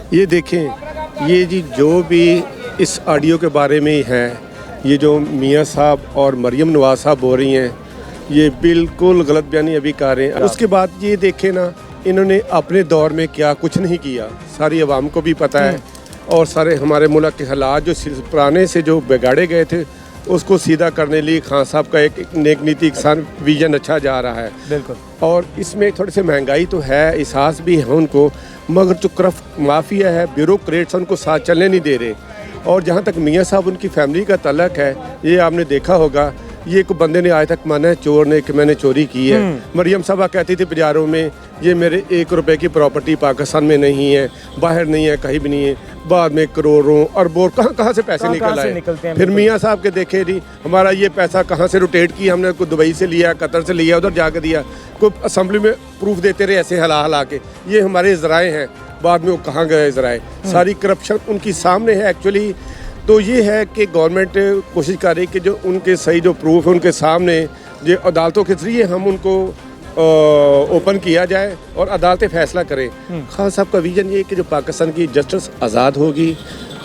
ये देखें, ये जी जो भी इस ऑडियो के बारे में है, ये जो मियाँ साहब और मरियम नवाज साहब बोल रही हैं, ये बिल्कुल गलत बयानी अभी कर रहे हैं। उसके बाद ये देखें ना, इन्होंने अपने दौर में क्या कुछ नहीं किया, सारी आवाम को भी पता है। और सारे हमारे मुल्क के हालात जो पुराने से जो बिगाड़े गए थे, उसको सीधा करने लिए खान साहब का एक नेक नीति किसान विजन अच्छा जा रहा है। बिल्कुल। और इसमें थोड़ी सी महंगाई तो है, एहसास भी है उनको, मगर जो करप्ट माफिया है, ब्यूरोक्रेट्स, उनको साथ चलने नहीं दे रहे। और जहाँ तक मियाँ साहब उनकी फैमिली का तल्लक है, ये आपने देखा होगा, ये को बंदे ने आज तक माना है चोर ने कि मैंने चोरी की है। मरियम साहबा कहती थी बाजारों में, ये मेरे 1 रुपए की प्रॉपर्टी पाकिस्तान में नहीं है, बाहर नहीं है, कहीं भी नहीं है। बाद में करोड़ों अरबों कहाँ से पैसे निकल आए। फिर मियाँ साहब के देखे नहीं, हमारा ये पैसा कहाँ से रोटेट किया, हमने कोई दुबई से लिया, कतर से लिया, उधर जाकर दिया, कोई असम्बली में प्रूफ देते रहे ऐसे हला के, ये हमारे ज़राए हैं। बाद में वो कहाँ गए ज़राए, सारी करप्शन उनकी सामने है एक्चुअली। तो ये है कि गवर्नमेंट कोशिश कर रही है कि जो उनके सही जो प्रूफ है उनके सामने, जो अदालतों के ज़रिए हम उनको ओपन किया जाए और अदालतें फैसला करें। खान साहब का विजन ये है कि जो पाकिस्तान की जस्टिस आज़ाद होगी।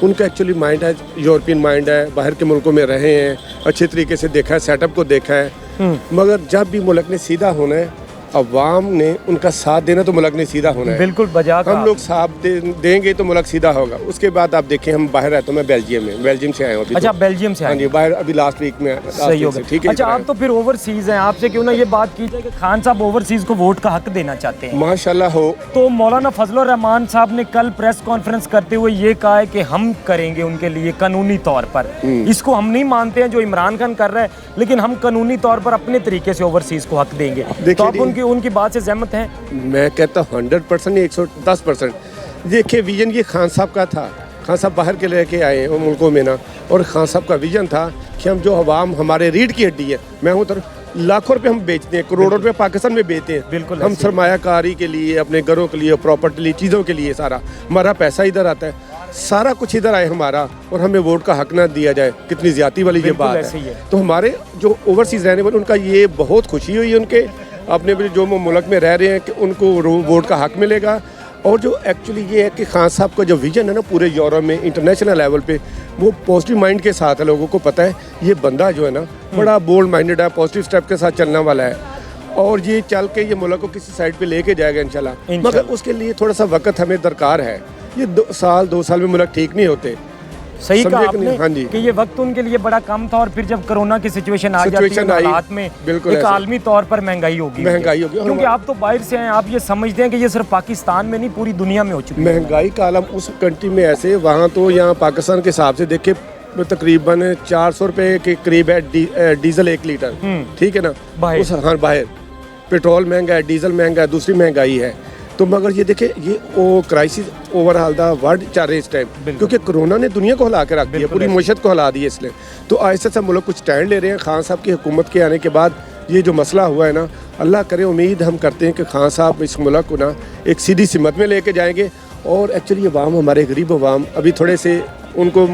उनका एक्चुअली माइंड है, यूरोपियन माइंड है, बाहर के मुल्कों में रहे हैं, अच्छे तरीके से देखा है, सेटअप को देखा है। मगर जब भी मुल्क ने सीधा होना है, अवाम ने उनका साथ देना, तो मुल्क ने सीधा होना है। बिल्कुल बजा हम लोग साथ देंगे तो मुल्क सीधा होगा। उसके बाद आप देखें, हम बाहर रहते, मैं बेल्जियम से आया हूँ। अच्छा, बेल्जियम से आए? बाहर अभी लास्ट वीक में। सही हो गया, ठीक है। अच्छा, आप तो फिर ओवरसीज हैं, आपसे क्यों ना ये बात की जाए कि खान साहब ओवरसीज को वोट का हक देना चाहते हैं। माशाल्लाह हो। तो मौलाना फजलुर रहमान साहब ने कल प्रेस कॉन्फ्रेंस करते हुए ये कहा है कि हम करेंगे उनके लिए कानूनी तौर पर। इसको हम नहीं मानते हैं जो इमरान खान कर रहा है, लेकिन हम कानूनी तौर पर अपने तरीके से ओवरसीज को हक देंगे। तो आप उनकी बात से है? मैं कहता हूँ 100% 110%। देखिए, विजन ये खान साहब का था। खान साहब बाहर के लेके आए वो मुल्कों में ना, और खान साहब का विजन था कि हम जो अवाम हमारे रीढ़ की हड्डी है, मैं हूँ तो लाखों रुपए हम बेचते हैं, करोड़ों रुपए पाकिस्तान में बेचते हैं। बिल्कुल। हम सरमायाकारी के लिए, अपने घरों के लिए, प्रॉपर्टी के लिए, चीज़ों के लिए, सारा हमारा पैसा इधर आता है, सारा कुछ इधर आए हमारा, और हमें वोट का हक ना दिया जाए। कितनी ज्यादती वाली ये बात है। तो हमारे जो ओवरसीज रहने वाले, उनका ये बहुत खुशी हुई उनके अपने जो मुल्क में रह रहे हैं कि उनको वोट का हक मिलेगा। और जो एक्चुअली ये है कि खान साहब का जो विजन है ना, पूरे यूरोप में, इंटरनेशनल लेवल पे, वो पॉजिटिव माइंड के साथ है। लोगों को पता है ये बंदा जो है ना, बड़ा बोल्ड माइंडेड है, पॉजिटिव स्टेप के साथ चलने वाला है, और ये चल के ये मुल्क को किसी साइड पे लेके जाएगा इंशाल्लाह। मगर उसके लिए थोड़ा सा वक्त हमें दरकार है। ये 2 साल में मुल्क ठीक नहीं होते। सही कहा आपने। हाँ जी, कि ये वक्त उनके लिए बड़ा कम था, और फिर जब कोरोना की सिचुएशन आ जाती है, हालात में एक आलमी तौर पर महंगाई होगी। क्योंकि आप तो बाहर से हैं, आप ये समझते हैं कि ये सिर्फ पाकिस्तान में नहीं, पूरी दुनिया में हो चुकी है महंगाई का आलम। उस कंट्री में ऐसे, वहाँ तो यहाँ पाकिस्तान के हिसाब से देखे तकरीबन 400 रुपए के करीब है डीजल 1 लीटर। ठीक है ना, बाहर पेट्रोल महंगा है, डीजल महंगा है, दूसरी महंगाई है। तो मगर ये देखे, ये वो क्राइसिस ओवरऑल दा वर्ल्ड चल रही इस टाइम, क्योंकि कोरोना ने दुनिया को हिला के रख दिया, पूरी मुश्त को हिला दी है इसलिए। तो ऐसे से मुल्क कुछ स्टैंड ले रहे हैं। खान साहब की हुकूमत के आने के बाद ये जो मसला हुआ है ना, अल्लाह करे, उम्मीद हम करते हैं कि खान साहब इस मुल्क को ना एक सीधी सिमत में लेके जाएंगे। और एक्चुअली अवाम, हमारे गरीब अवाम अभी थोड़े से उनको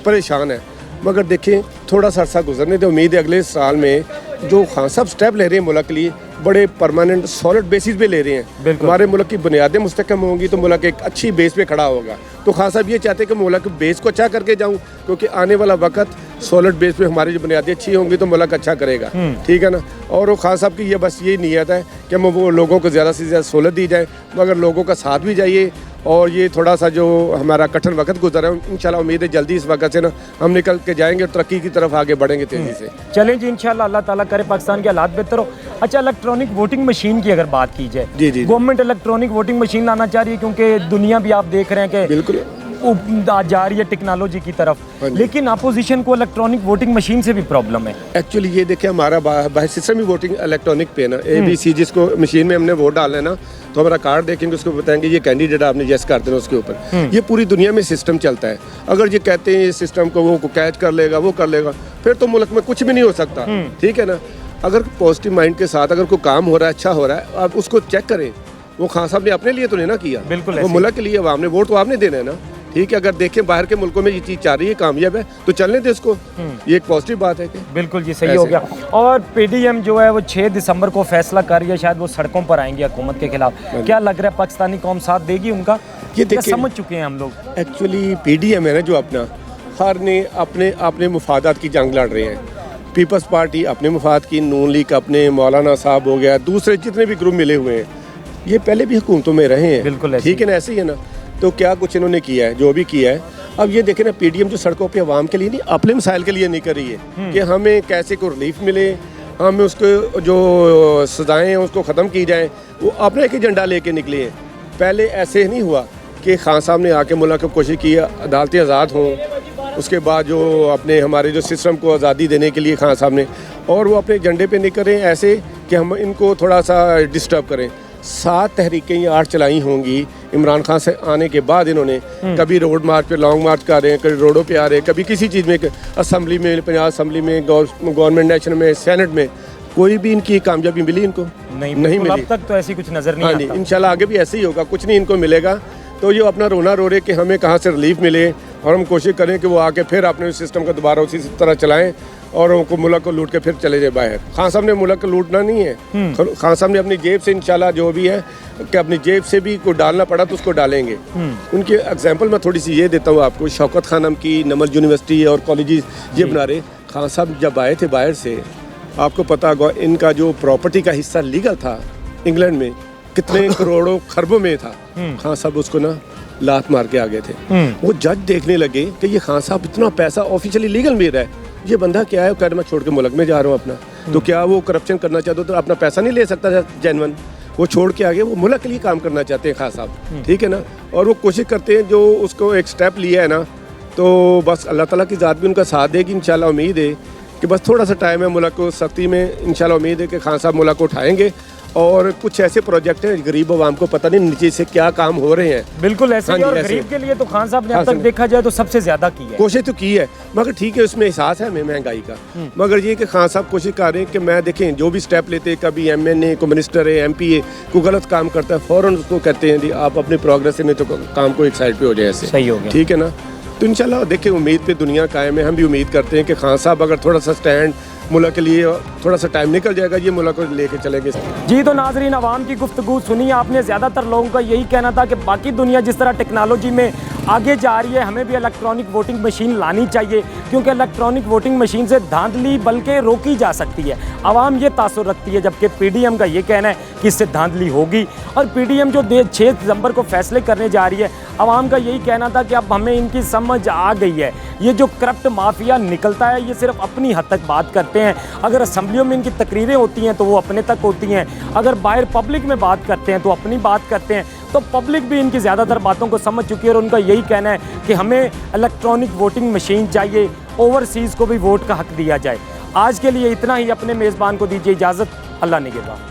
परेशान है, मगर देखें थोड़ा सा अर्सा गुजरने दे। उम्मीद है अगले साल में जो खान साहब स्टेप ले रहे हैं मुल्क के लिए, बड़े परमानेंट सॉलिड बेसिस पे ले रहे हैं। हमारे मुल्क की बुनियादें मुस्तकम होंगी तो मुल्क एक अच्छी बेस पे खड़ा होगा। तो खान साहब ये चाहते हैं कि मुल्क बेस को अच्छा करके जाऊं, क्योंकि आने वाला वक्त सॉलिड बेस पे हमारी जो बुनियादें अच्छी होंगी तो मुल्क अच्छा करेगा। ठीक है ना। और वो खान साहब की ये बस ये नीयत है कि हम वो लोगों को ज़्यादा से ज़्यादा सहूलत दी जाए, मगर लोगों का साथ भी चाहिए। और ये थोड़ा सा जो हमारा कठिन वक्त गुजरा है, इंशाल्लाह उम्मीद है जल्दी इस वक्त से ना हम निकल के जाएंगे और तरक्की की तरफ आगे बढ़ेंगे तेजी से। चलें जी, इंशाल्लाह अल्लाह ताला करे पाकिस्तान के हालात बेहतर हो। अच्छा, इलेक्ट्रॉनिक वोटिंग मशीन की अगर बात की जाए, जी जी, गवर्नमेंट इलेक्ट्रॉनिक वोटिंग मशीन लाना चाह रही है, क्योंकि दुनिया भी आप देख रहे हैं कि बिल्कुल जा रही है टेक्नोलॉजी की तरफ, लेकिन अपोजिशन को इलेक्ट्रॉनिक वोटिंग मशीन से भी प्रॉब्लम है। एक्चुअली ये देखिए, हमारा बाहर सिस्टम ही वोटिंग इलेक्ट्रॉनिक पे ना, ABC, जिसको मशीन में हमने वोट डालना है ना, तो हमारा कार्ड देखेंगे, उसको बताएंगे ये कैंडिडेट आपने यस कर देना उसके ऊपर। ये पूरी दुनिया में सिस्टम चलता है। अगर ये कहते हैं ये सिस्टम को वो कैच कर लेगा, वो कर लेगा, फिर तो मुल्क में कुछ भी नहीं हो सकता। ठीक है ना। अगर पॉजिटिव माइंड के साथ अगर कोई काम हो रहा है, अच्छा हो रहा है, आप उसको चेक करें। वो खान साहब ने अपने लिए तो नहीं ना किया, बिल्कुल, वो मुल्क के लिए, अवाम ने वोट तो आपने देना है ना। ठीक है, अगर देखें बाहर के मुल्कों में ये चीज़ चाह रही है, कामयाब है, तो चलने दे इसको। ये एक पॉजिटिव बात है कि बिल्कुल जी, सही हो गया। और पीडीएम जो है वो 6 दिसंबर को फैसला कर रही है, शायद वो सड़कों पर आएंगे हुकूमत के खिलाफ। क्या लग रहा है पाकिस्तानी कौम साथ देगी उनका? ये देखिए, समझ चुके हैं हम लोग एक्चुअली पीडीएम है ना जो अपना, हर ने अपने अपने मुफादात की जंग लड़ रहे हैं। पीपल्स पार्टी अपने मुफाद की, नून लीग अपने, मौलाना साहब हो गया, दूसरे जितने भी ग्रुप मिले हुए हैं, ये पहले भी हुकूमतों में रहे हैं। बिल्कुल ठीक है ना, ऐसे ही है ना। तो क्या कुछ इन्होंने किया है, जो भी किया है। अब ये देखें ना, पीडीएम जो सड़कों पे आवाम के लिए नहीं, अपने मसाइल के लिए नहीं कर रही है कि हमें कैसे को रिलीफ मिले, हमें उसको जो सजाएं हैं उसको ख़त्म की जाए। वो अपना एक एजेंडा लेके निकले हैं। पहले ऐसे नहीं हुआ कि खान साहब ने आके मुल्क को कोशिश की अदालतें आज़ाद हों, उसके बाद जो अपने हमारे जो सिस्टम को आज़ादी देने के लिए खान साहब ने, और वो अपने एजेंडे पे निकलें ऐसे कि हम इनको थोड़ा सा डिस्टर्ब करें। 7 तहरीकें ये 8 चलाई होंगी इमरान खान से आने के बाद। इन्होंने कभी रोड मार्च पे लॉन्ग मार्च कर रहे हैं, कभी रोडों पे आ रहे हैं, कभी किसी चीज़ में, असम्बली में, पंजाब असम्बली में, गवर्नमेंट नेशनल में, सेनेट में, कोई भी इनकी कामयाबी मिली इनको? नहीं मिली। अब तक तो ऐसी कुछ नज़र नहीं आता। इंशाल्लाह आगे भी ऐसे ही होगा, कुछ नहीं इनको मिलेगा। तो ये अपना रोना रो रहे कि हमें कहाँ से रिलीफ मिले, और हम कोशिश करें कि वो आके फिर अपने सिस्टम को दोबारा उसी तरह चलाएं और उनको मुल्क को लूट के फिर चले जाए बाहर। खान साहब ने मुल्क को लूटना नहीं है। खान साहब ने अपनी जेब से इंशाल्लाह जो भी है कि अपनी जेब से भी को डालना पड़ा तो उसको डालेंगे। उनके एग्जांपल मैं थोड़ी सी ये देता हूँ आपको। शौकत खानम की नमल यूनिवर्सिटी और कॉलेजेस ये बना रहे। खान साहब जब आए थे बाहर से, आपको पता होगा इनका जो प्रॉपर्टी का हिस्सा लीगल था इंग्लैंड में, कितने करोड़ों खरबों में था। खान साहब उसको ना लात मार के आ गए थे। वो जज देखने लगे कि ये खान साहब इतना पैसा ऑफिशियली लीगल में रहा है, ये बंदा क्या है, कह रहा मैं छोड़ के मुल्क में जा रहा हूँ अपना। तो क्या वो करप्शन करना चाहते तो अपना पैसा नहीं ले सकता था जेन्युइन? वो छोड़ के आगे वो मुल्क के लिए काम करना चाहते हैं खान साहब, ठीक है ना। और वो कोशिश करते हैं, जो उसको एक स्टेप लिया है ना, तो बस अल्लाह ताला की ज़ात भी उनका साथ देगी इंशाल्लाह। उम्मीद है कि बस थोड़ा सा टाइम है, मुल्क को सख्ती में इंशाल्लाह उम्मीद है कि खान साहब मुल्क को उठाएंगे। और कुछ ऐसे प्रोजेक्ट हैं गरीब आवाम को पता नहीं नीचे से क्या काम हो रहे हैं। बिल्कुल ऐसे ही। और गरीब के लिए तो खान साहब ने अब तक देखा जाए तो सबसे ज्यादा की है, कोशिश तो की है। मगर ठीक है, उसमें एहसास है हमें महंगाई का। मगर ये कि खान साहब कोशिश कर रहे हैं कि मैं देखें जो भी स्टेप लेते हैं, कभी MNA को मिनिस्टर है, MP है, कोई गलत काम करता है, फ़ौरन उसको कहते हैं जी आप अपने प्रोग्रेस में तो काम को एक साइड पे हो जाए, ऐसे सही हो गया, ठीक है ना। तो इंशाल्लाह देखें, उम्मीद पे दुनिया कायम है। हम भी उम्मीद करते हैं कि खान साहब अगर थोड़ा सा स्टैंड मुल्क के लिए, थोड़ा सा टाइम निकल जाएगा, ये मुल्क को लेके चलेंगे। जी तो नाजरीन, आवाम की गुफ्तगू सुनी आपने। ज़्यादातर लोगों का यही कहना था कि बाकी दुनिया जिस तरह टेक्नोलॉजी में आगे जा रही है, हमें भी इलेक्ट्रॉनिक वोटिंग मशीन लानी चाहिए, क्योंकि इलेक्ट्रॉनिक वोटिंग मशीन से धांधली बल्कि रोकी जा सकती है। आवाम ये तासुर रखती है, जबकि पीडीएम का ये कहना है कि इससे धांधली होगी। और पीडीएम जो 6 दिसंबर को फैसले करने जा रही है, आवाम का यही कहना था कि अब हमें इनकी समझ आ गई है। ये जो करप्ट माफिया निकलता है, ये सिर्फ अपनी हद तक बात करते हैं। अगर असम्बलियों में इनकी तकरीरें होती हैं तो वो अपने तक होती हैं, अगर बाहर पब्लिक में बात करते हैं तो अपनी बात करते हैं। तो पब्लिक भी इनकी ज़्यादातर बातों को समझ चुकी है और उनका यही कहना है कि हमें इलेक्ट्रॉनिक वोटिंग मशीन चाहिए, ओवरसीज़ को भी वोट का हक दिया जाए। आज के लिए इतना ही। अपने मेज़बान को दीजिए इजाज़त। अल्लाह निगहबान।